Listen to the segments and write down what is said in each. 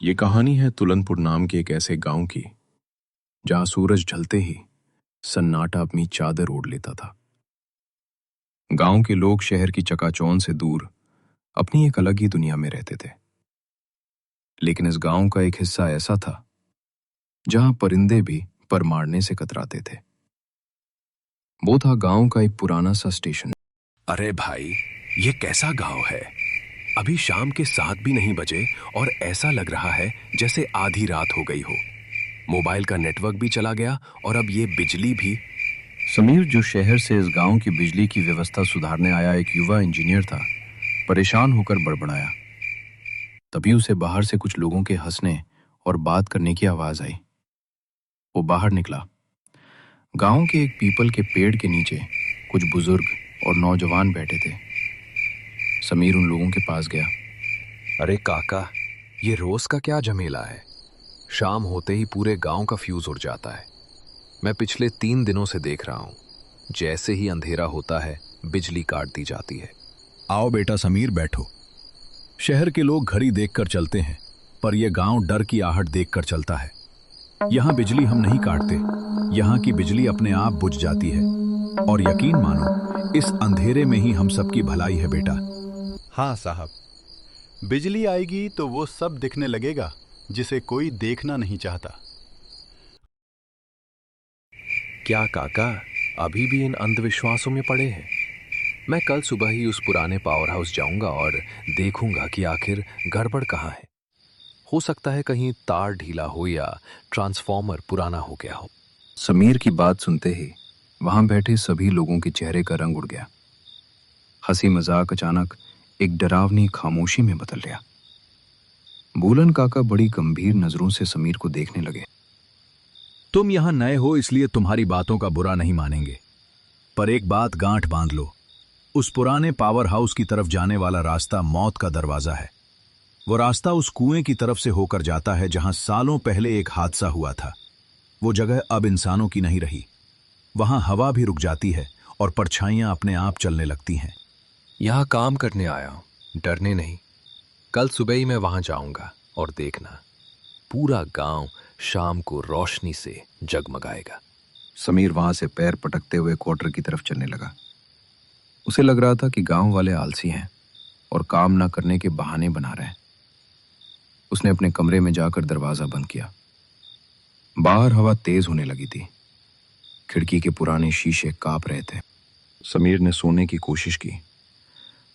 ये कहानी है तुलनपुर नाम के एक ऐसे गांव की जहां सूरज ढलते ही सन्नाटा अपनी चादर ओढ़ लेता था। गांव के लोग शहर की चकाचौंध से दूर अपनी एक अलग ही दुनिया में रहते थे। लेकिन इस गांव का एक हिस्सा ऐसा था जहां परिंदे भी पर मारने से कतराते थे। वो था गांव का एक पुराना सा स्टेशन। अरे भाई, ये कैसा गांव है? अभी शाम के 7 भी नहीं बजे और ऐसा लग रहा है जैसे आधी रात हो गई हो। मोबाइल का नेटवर्क भी चला गया और अब ये बिजली भी। समीर, जो शहर से इस गांव की बिजली की व्यवस्था सुधारने आया एक युवा इंजीनियर था, परेशान होकर बड़बड़ाया। तभी उसे बाहर से कुछ लोगों के हंसने और बात करने की आवाज आई। वो बाहर निकला। गांव के एक पीपल के पेड़ के नीचे कुछ बुजुर्ग और नौजवान बैठे थे। समीर उन लोगों के पास गया। अरे काका, ये रोज का क्या झमेला है? शाम होते ही पूरे गांव का फ्यूज उड़ जाता है। मैं पिछले 3 दिनों से देख रहा हूं, जैसे ही अंधेरा होता है बिजली काट दी जाती है। आओ बेटा समीर, बैठो। शहर के लोग घड़ी देखकर चलते हैं, पर यह गांव डर की आहट देखकर चलता है। यहाँ बिजली हम नहीं काटते, यहाँ की बिजली अपने आप बुझ जाती है। और यकीन मानो, इस अंधेरे में ही हम सबकी भलाई है बेटा। हाँ साहब, बिजली आएगी तो वो सब दिखने लगेगा जिसे कोई देखना नहीं चाहता। क्या काका अभी भी इन अंधविश्वासों में पड़े हैं? मैं कल सुबह ही उस पुराने पावर हाउस जाऊंगा और देखूंगा कि आखिर गड़बड़ कहाँ है। हो सकता है कहीं तार ढीला हो या ट्रांसफॉर्मर पुराना हो गया हो। समीर की बात सुनते ही वहां बैठे सभी लोगों के चेहरे का रंग उड़ गया। हंसी मजाक अचानक एक डरावनी खामोशी में बदल गया। बूलन काका बड़ी गंभीर नजरों से समीर को देखने लगे। तुम यहाँ नए हो इसलिए तुम्हारी बातों का बुरा नहीं मानेंगे, पर एक बात गांठ बांध लो। उस पुराने पावर हाउस की तरफ जाने वाला रास्ता मौत का दरवाजा है। वो रास्ता उस कुएं की तरफ से होकर जाता है जहां सालों पहले एक हादसा हुआ था। वो जगह अब इंसानों की नहीं रही। वहां हवा भी रुक जाती है और परछाइयां अपने आप चलने लगती हैं। यहाँ काम करने आया हूँ, डरने नहीं। कल सुबह ही मैं वहां जाऊंगा और देखना, पूरा गांव शाम को रोशनी से जगमगाएगा। समीर वहां से पैर पटकते हुए क्वार्टर की तरफ चलने लगा। उसे लग रहा था कि गांव वाले आलसी हैं और काम ना करने के बहाने बना रहे हैं। उसने अपने कमरे में जाकर दरवाजा बंद किया। बाहर हवा तेज होने लगी थी। खिड़की के पुराने शीशे कांप रहे थे। समीर ने सोने की कोशिश की,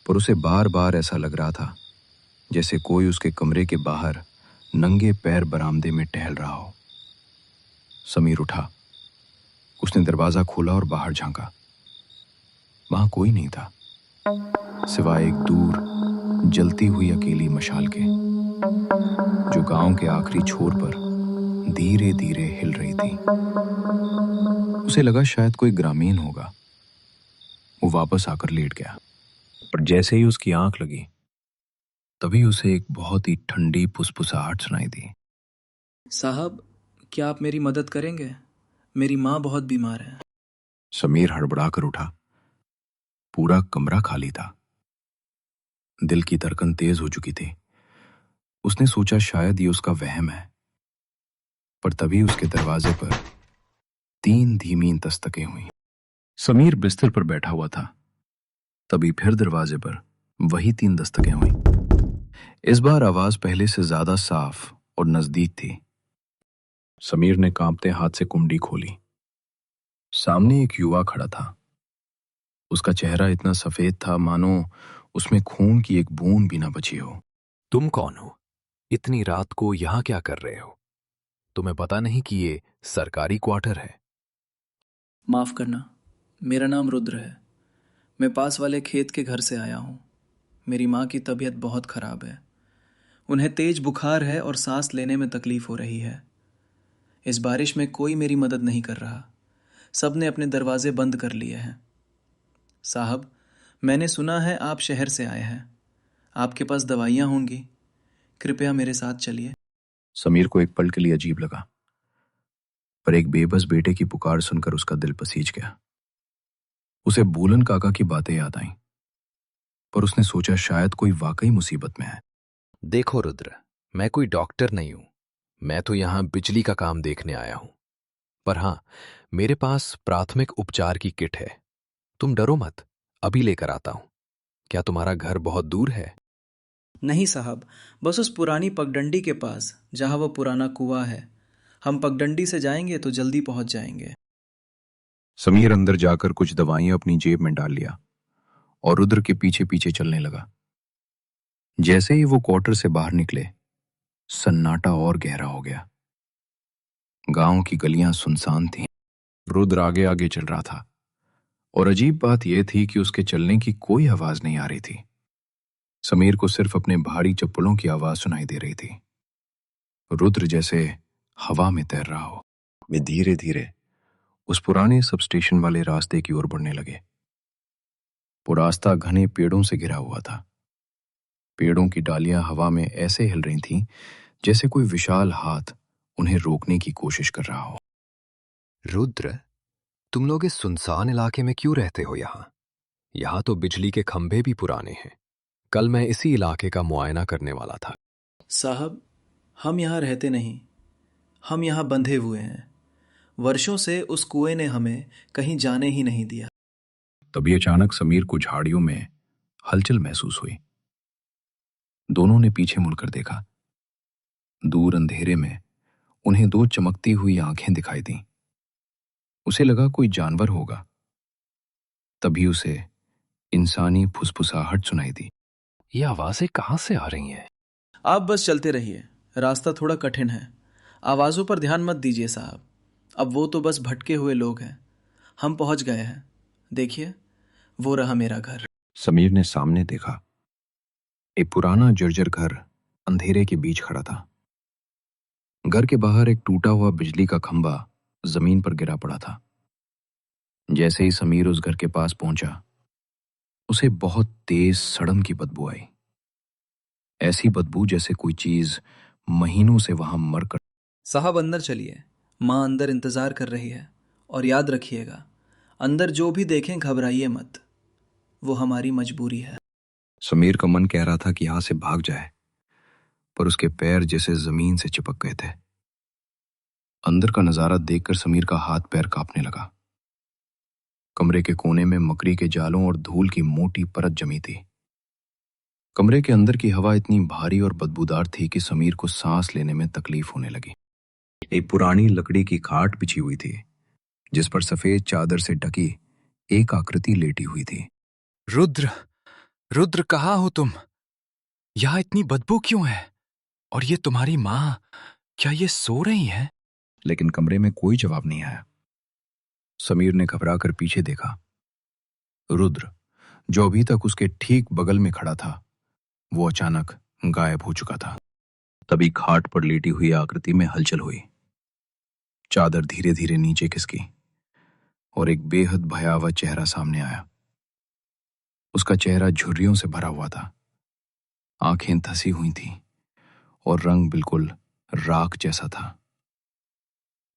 पर उसे बार बार ऐसा लग रहा था जैसे कोई उसके कमरे के बाहर नंगे पैर बरामदे में टहल रहा हो। समीर उठा। उसने दरवाजा खोला और बाहर झांका। वहां कोई नहीं था, सिवाय एक दूर जलती हुई अकेली मशाल के, जो गांव के आखिरी छोर पर धीरे धीरे हिल रही थी। उसे लगा शायद कोई ग्रामीण होगा। वो वापस आकर लेट गया, पर जैसे ही उसकी आंख लगी तभी उसे एक बहुत ही ठंडी फुसफुसाहट सुनाई दी। साहब, क्या आप मेरी मदद करेंगे? मेरी माँ बहुत बीमार है। समीर हड़बड़ाकर उठा। पूरा कमरा खाली था। दिल की धड़कन तेज हो चुकी थी। उसने सोचा शायद ये उसका वहम है, पर तभी उसके दरवाजे पर 3 धीमी दस्तकें हुई। समीर बिस्तर पर बैठा हुआ था। तभी फिर दरवाजे पर वही 3 दस्तकें हुई। इस बार आवाज पहले से ज्यादा साफ और नजदीक थी। समीर ने कांपते हाथ से कुंडी खोली। सामने एक युवा खड़ा था। उसका चेहरा इतना सफेद था मानो उसमें खून की एक बूंद भी ना बची हो। तुम कौन हो? इतनी रात को यहाँ क्या कर रहे हो? तुम्हें पता नहीं कि ये सरकारी क्वार्टर है? माफ करना, मेरा नाम रुद्र है। मैं पास वाले खेत के घर से आया हूँ। मेरी माँ की तबीयत बहुत खराब है। उन्हें तेज बुखार है और सांस लेने में तकलीफ हो रही है। इस बारिश में कोई मेरी मदद नहीं कर रहा। सब ने अपने दरवाजे बंद कर लिए हैं। साहब, मैंने सुना है आप शहर से आए हैं। आपके पास दवाइयाँ होंगी, कृपया मेरे साथ चलिए। समीर को एक पल के लिए अजीब लगा, पर एक बेबस बेटे की पुकार सुनकर उसका दिल पसीज गया। उसे बूलन काका की बातें याद आईं, पर उसने सोचा शायद कोई वाकई मुसीबत में है। देखो रुद्र, मैं कोई डॉक्टर नहीं हूं, मैं तो यहां बिजली का काम देखने आया हूं। पर हां, मेरे पास प्राथमिक उपचार की किट है। तुम डरो मत, अभी लेकर आता हूं। क्या तुम्हारा घर बहुत दूर है? नहीं साहब, बस उस पुरानी पगडंडी के पास जहाँ वो पुराना कुआं है। हम पगडंडी से जाएंगे तो जल्दी पहुंच जाएंगे। समीर अंदर जाकर कुछ दवाइयां अपनी जेब में डाल लिया और रुद्र के पीछे पीछे चलने लगा। जैसे ही वो क्वार्टर से बाहर निकले, सन्नाटा और गहरा हो गया। गांव की गलियां सुनसान थीं। रुद्र आगे आगे चल रहा था और अजीब बात यह थी कि उसके चलने की कोई आवाज नहीं आ रही थी। समीर को सिर्फ अपने भारी चप्पलों की आवाज सुनाई दे रही थी। रुद्र जैसे हवा में तैर रहा हो। वे धीरे धीरे उस पुराने सब स्टेशन वाले रास्ते की ओर बढ़ने लगे। वो रास्ता घने पेड़ों से घिरा हुआ था। पेड़ों की डालियां हवा में ऐसे हिल रही थीं जैसे कोई विशाल हाथ उन्हें रोकने की कोशिश कर रहा हो। रुद्र, तुम लोग इस सुनसान इलाके में क्यों रहते हो यहां? यहां तो बिजली के खंभे भी पुराने हैं। कल मैं इसी इलाके का मुआयना करने वाला था। साहब, हम यहाँ रहते नहीं, हम यहाँ बंधे हुए हैं। वर्षों से उस कुएं ने हमें कहीं जाने ही नहीं दिया। तभी अचानक समीर को झाड़ियों में हलचल महसूस हुई। दोनों ने पीछे मुड़कर देखा। दूर अंधेरे में उन्हें दो चमकती हुई आंखें दिखाई दीं। उसे लगा कोई जानवर होगा। तभी उसे इंसानी फुसफुसाहट सुनाई दी। ये आवाजें कहां से आ रही हैं? आप बस चलते रहिए, रास्ता थोड़ा कठिन है। आवाज़ों पर ध्यान मत दीजिए साहब। अब वो तो बस भटके हुए लोग हैं। हम पहुंच गए हैं। देखिए, वो रहा मेरा घर। समीर ने सामने देखा। एक पुराना जर्जर घर अंधेरे के बीच खड़ा था। घर के बाहर एक टूटा हुआ बिजली का खंभा जमीन पर गिरा पड़ा था। जैसे ही समीर उस घर के पास पहुंचा, उसे बहुत तेज सड़न की बदबू आई। ऐसी बदबू जैसे कोई चीज महीनों से वहां मरकर। साहब अंदर चलिए, माँ अंदर इंतज़ार कर रही है। और याद रखिएगा, अंदर जो भी देखें घबराइए मत, वो हमारी मजबूरी है। समीर का मन कह रहा था कि यहां से भाग जाए, पर उसके पैर जैसे जमीन से चिपक गए थे। अंदर का नजारा देखकर समीर का हाथ पैर कांपने लगा। कमरे के कोने में मकड़ी के जालों और धूल की मोटी परत जमी थी। कमरे के अंदर की हवा इतनी भारी और बदबूदार थी कि समीर को सांस लेने में तकलीफ होने लगी। एक पुरानी लकड़ी की खाट बिछी हुई थी, जिस पर सफेद चादर से ढकी एक आकृति लेटी हुई थी। रुद्र, रुद्र कहाँ हो तुम? यहां इतनी बदबू क्यों है? और ये तुम्हारी मां, क्या ये सो रही हैं? लेकिन कमरे में कोई जवाब नहीं आया। समीर ने घबराकर पीछे देखा। रुद्र, जो अभी तक उसके ठीक बगल में खड़ा था, वो अचानक गायब हो चुका था। तभी खाट पर लेटी हुई आकृति में हलचल हुई। चादर धीरे धीरे नीचे खिसकी और एक बेहद भयावह चेहरा सामने आया। उसका चेहरा झुर्रियों से भरा हुआ था। आंखें धसी हुई थीं और रंग बिल्कुल राख जैसा था।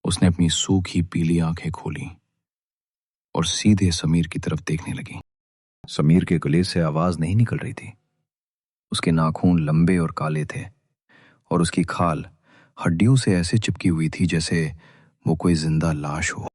उसने अपनी सूखी पीली आंखें खोली और सीधे समीर की तरफ देखने लगी। समीर के गले से आवाज नहीं निकल रही थी। उसके नाखून लंबे और काले थे और उसकी खाल हड्डियों से ऐसे चिपकी हुई थी जैसे वो कोई जिंदा लाश हो।